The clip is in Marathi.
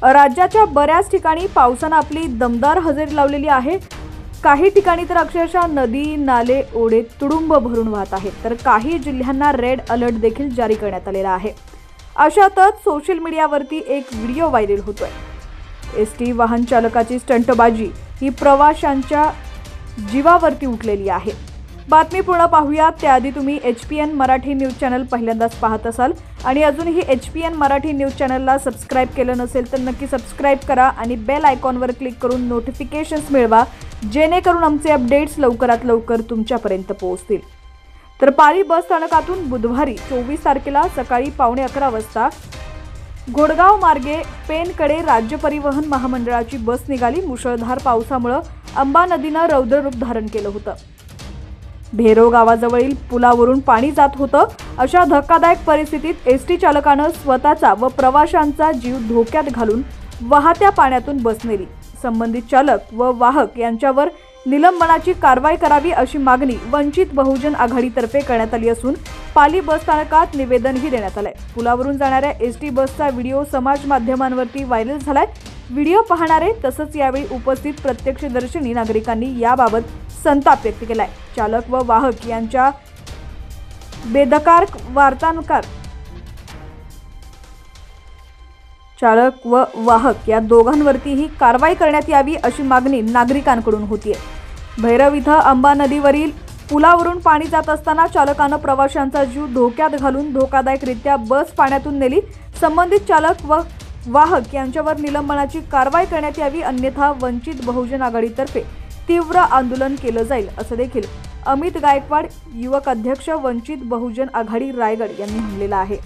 राज्याच्या बऱ्याच ठिकाणी पावसानं आपली दमदार हजेरी लावलेली आहे। काही ठिकाणी तर अक्षरशः नदी नाले ओढे तुडुंब भरून वाहत आहेत, तर काही जिल्ह्यांना रेड अलर्ट देखील जारी करण्यात आलेला आहे। अशातच सोशल मीडियावरती एक व्हिडिओ व्हायरल होतोय। एसटी वाहन चालकाची स्टंटबाजी ही प्रवाशांच्या जीवावरती उठलेली आहे। बातमी पूर्ण पाहूयात त्याआधी तुम्ही HPN मराठी न्यूज चॅनल पहिल्यांदाच पाहत असाल आणि अजूनही HPN मराठी न्यूज चॅनलला सबस्क्राइब केलं नसेल तर नक्की सबस्क्राइब करा आणि बेल आयकॉनवर क्लिक करून नोटिफिकेशन्स मिळवा, जेणेकरून आमचे अपडेट्स लवकरात लवकर तुमच्यापर्यंत पोहोचतील। तर पाली बस स्थानकातून बुधवारी 24 तारखेला सकाळी 11:15 वाजता घोडगाव मार्गे पेणकडे राज्य परिवहन महामंडळाची बस निघाली। मुसळधार पावसामुळे अंबा नदीनं रौद्र रूप धारण केलं होतं। भेरो गावाजवळील पुलावरून पाणी जात होतं। अशा धक्कादायक परिस्थितीत एसटी चालकानं स्वतःचा व प्रवाशांचा जीव धोक्यात घालून वाहत्या पाण्यातून बस नेली। संबंधित चालक व वाहक यांच्यावर निलंबनाची कारवाई करावी अशी मागणी वंचित बहुजन आघाडीतर्फे करण्यात आली असून पाली बस स्थानकात निवेदनही देण्यात आलंय। पुलावरून जाणाऱ्या एसटी बसचा व्हिडिओ समाज माध्यमांवरती व्हायरल झालाय। व्हिडिओ पाहणारे तसंच यावेळी उपस्थित प्रत्यक्षदर्शनी नागरिकांनी याबाबत संताप व्यक्त केलाय। चालक व वाहक यांच्या बेदरकार चालक व वाहक या दोघांवरतीही कारवाई करण्यात यावी अशी मागणी नागरिकांकडून होतीये। भैरव इथं अंबा नदीवरील पुलावरून पाणी जात असताना चालकानं प्रवाशांचा जीव धोक्यात घालून धोकादायकरित्या बस पाण्यातून नेली। संबंधित चालक व वाहक यांच्यावर निलंबनाची कारवाई करण्यात यावी, अन्यथा वंचित बहुजन आघाडीतर्फे तीव्र आंदोलन केलं जाईल असं देखील अमित गायकवाड, युवक अध्यक्ष वंचित बहुजन आघाडी रायगड यांनी म्हटलेलं आहे।